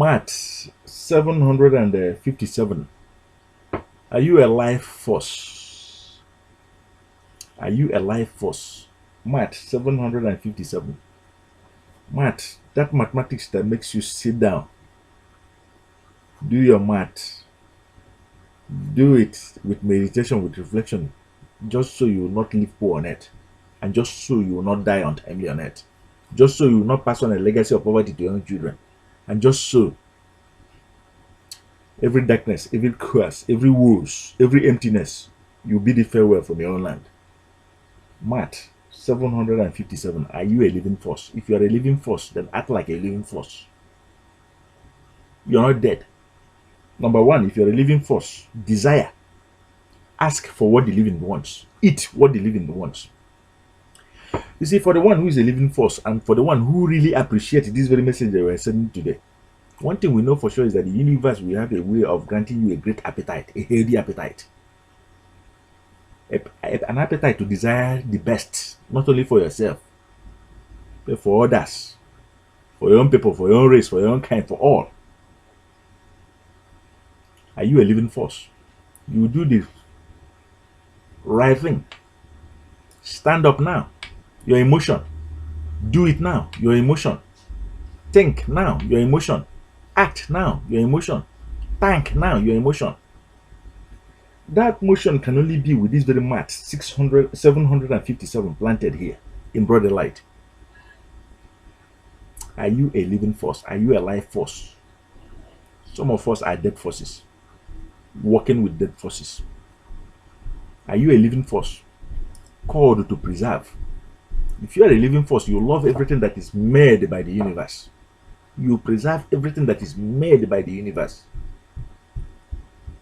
Maat 757. Are you a life force? Are you a life force? Maat 757. Math, that mathematics that makes you sit down, do your math, do it with meditation, with reflection, just so you will not live poor on earth, and just so you will not die untimely on earth, just so you will not pass on a legacy of poverty to your own children, and just so every darkness, every curse, every woes, every emptiness, you bid it farewell from your own land. Math 757. Are you a living force? If you are a living force, then act like a living force. You're not dead. Number one, if you're a living force, desire. Ask for what the living wants. Eat what the living wants. You see, for the one who is a living force, and for the one who really appreciates this very message that we're sending today, one thing we know for sure is that the universe will have a way of granting you a great appetite, a healthy appetite. An appetite to desire the best, not only for yourself, but for others, for your own people, for your own race, for your own kind, for all. Are you a living force? You do the right thing. Stand up now. Your emotion. Do it now. Your emotion. Think now. Your emotion. Act now. Your emotion. Thank now. Your emotion. That motion can only be with this very mat 757 planted here in broad light. Are you a living force? Are you a life force? Some of us are dead forces, working with dead forces. Are you a living force called to preserve? If you are a living force, you love everything that is made by the universe. You preserve everything that is made by the universe.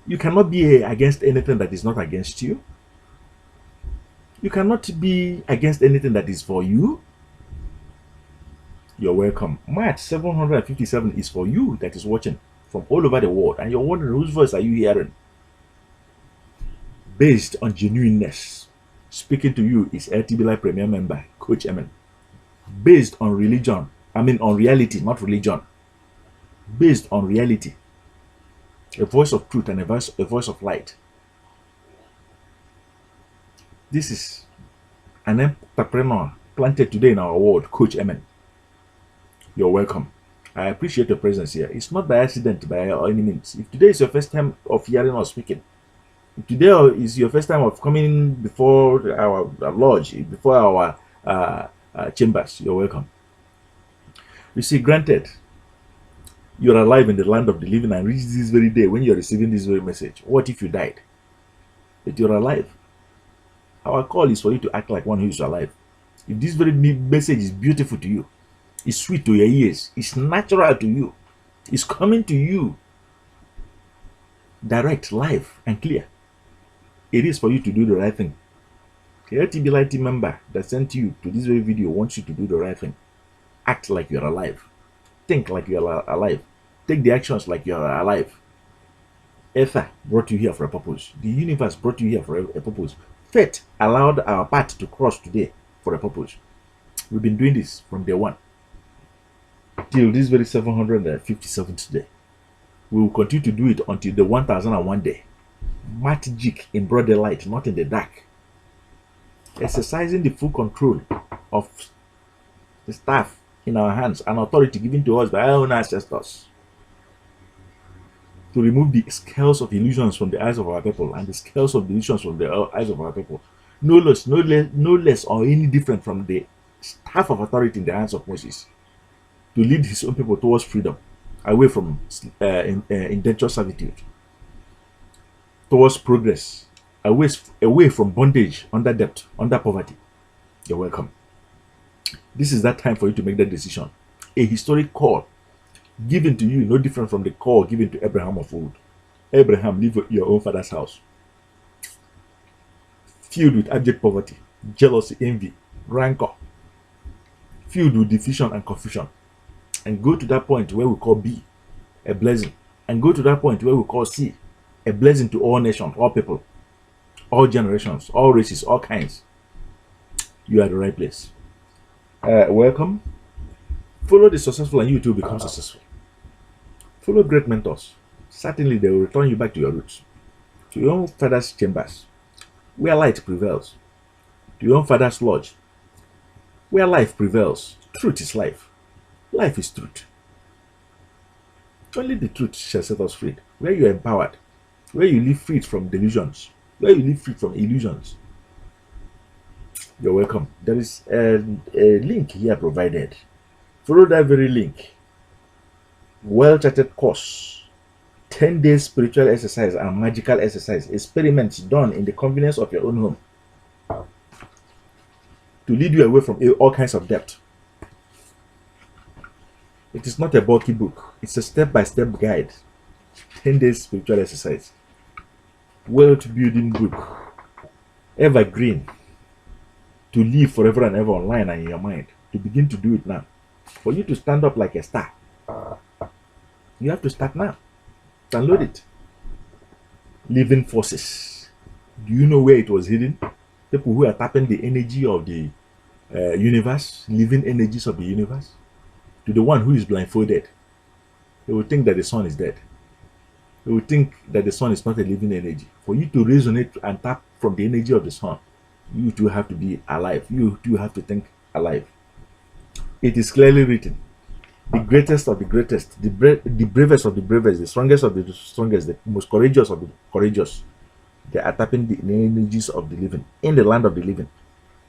You cannot be against anything that is not against you. You cannot be against anything that is for you. You're welcome. March 757 is for you that is watching from all over the world, and you're wondering whose voice are you hearing? Based on genuineness, speaking to you is LTBLIGHT Premier Member, COACHEMEN. Based on religion, on reality, not religion. Based on reality. A voice of truth and a voice of light. This is an entrepreneur planted today in our world, COACHEMEN. You're welcome. I appreciate your presence here. It's not by accident, by any means. If today is your first time of hearing us speaking, if today is your first time of coming before our lodge, before our chambers, you're welcome. You see, granted, you're alive in the land of the living and reach this very day when you're receiving this very message. What if you died? But you're alive. Our call is for you to act like one who is alive. If this very message is beautiful to you, it's sweet to your ears, it's natural to you, it's coming to you direct, live, and clear, it is for you to do the right thing. The LTBLIGHT member that sent you to this very video wants you to do the right thing. Act like you're alive. Think like you're alive. Take the actions like you're alive. Ether brought you here for a purpose. The universe brought you here for a purpose. Fate allowed our path to cross today for a purpose. We've been doing this from day one till this very 757th day. We will continue to do it until the 1001 day. M.A.G.I.C in broad light, not in the dark. Exercising the full control of the staff in our hands and authority given to us by our own ancestors to remove the scales of illusions from the eyes of our people and the scales of illusions from the eyes of our people. No less or any different from the staff of authority in the hands of Moses to lead his own people towards freedom, away from indentured servitude, towards progress, away from bondage, under debt, under poverty. You're welcome. This is that time for you to make that decision. A historic call given to you, no different from the call given to Abraham of old. Abraham, leave your own father's house, filled with abject poverty, jealousy, envy, rancor, filled with division and confusion, and go to that point where we call B, a blessing, and go to that point where we call C, a blessing to all nations, all people, all generations, all races, all kinds. You are at the right place. Welcome. Follow the successful and you too become successful. Follow great mentors. Certainly they will return you back to your roots, to your own father's chambers, where light prevails, to your own father's lodge, where life prevails. Truth is life. Life is truth. Only the truth shall set us free. Where you are empowered, where you live free from delusions, where you live free from illusions. You're welcome. There is a link here provided. Follow that very link. Well-charted course. 10 days spiritual exercise and magical exercise. Experiments done in the convenience of your own home, to lead you away from all kinds of debt. It is not a bulky book. It's a step-by-step guide. 10 days spiritual exercise. Wealth building book. Evergreen. To live forever and ever online and in your mind. To begin to do it now. For you to stand up like a star, you have to start now. Download it. Living forces. Do you know where it was hidden? People who are tapping the energy of the universe, living energies of the universe. To the one who is blindfolded, they will think that the sun is dead. They will think that the sun is not a living energy. For you to resonate and tap from the energy of the sun, you too have to be alive. You too have to think alive. It is clearly written. The greatest of the greatest, the bravest of the bravest, the strongest of the strongest, the most courageous of the courageous, they are tapping the energies of the living in the land of the living.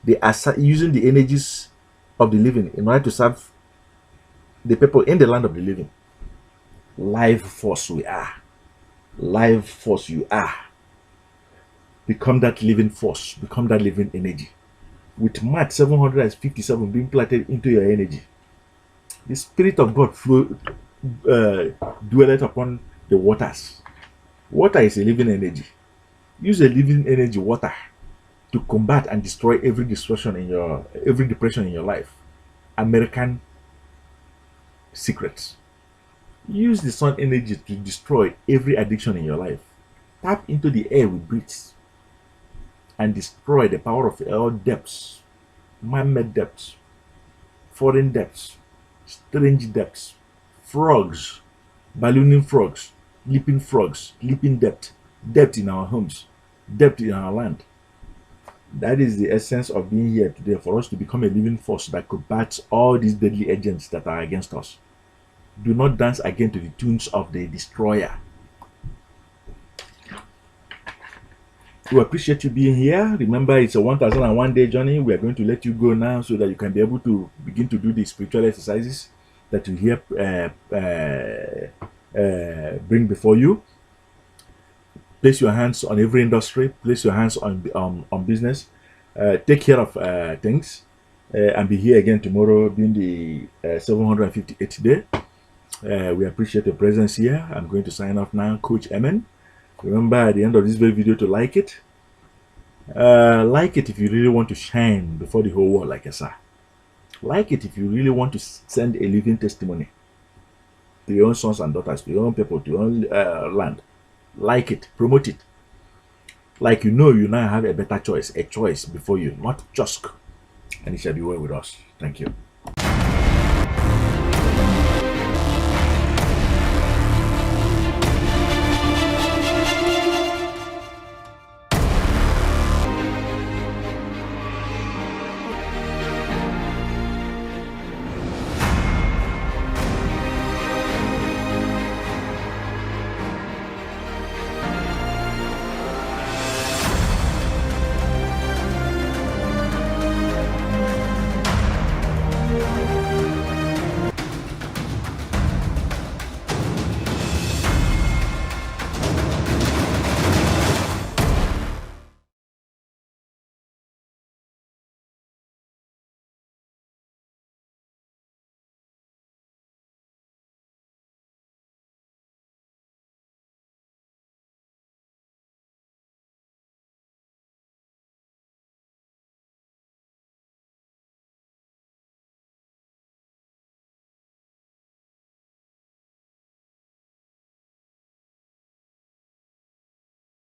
They are using the energies of the living in order to serve the people in the land of the living. Life force we are. Life force you are. Become that living force. Become that living energy. With Maat 757 being planted into your energy, the Spirit of God dwelleth upon the waters. Water is a living energy. Use a living energy, water, to combat and destroy every depression in your life. American secrets. Use the sun energy to destroy every addiction in your life. Tap into the air we breathe and destroy the power of all depths, man-made depths, foreign depths, strange depths, frogs, ballooning frogs, leaping depth, depth in our homes, depth in our land. That is the essence of being here today, for us to become a living force that combats all these deadly agents that are against us. Do not dance again to the tunes of the destroyer. We appreciate you being here. Remember, it's a 1001 day journey. We are going to let you go now so that you can be able to begin to do the spiritual exercises that you hear bring before you. Place your hands on every industry. Place your hands on business. Take care of things, and be here again tomorrow, being the 758th day. We appreciate your presence here. I'm going to sign off now. Coach Emen. Remember at the end of this video to like it. Like it if you really want to shine before the whole world like a star. Like it if you really want to send a living testimony to your own sons and daughters, to your own people, to your own land. Like it, promote it. Like you now have a better choice, a choice before you, not just. And it shall be well with us. Thank you.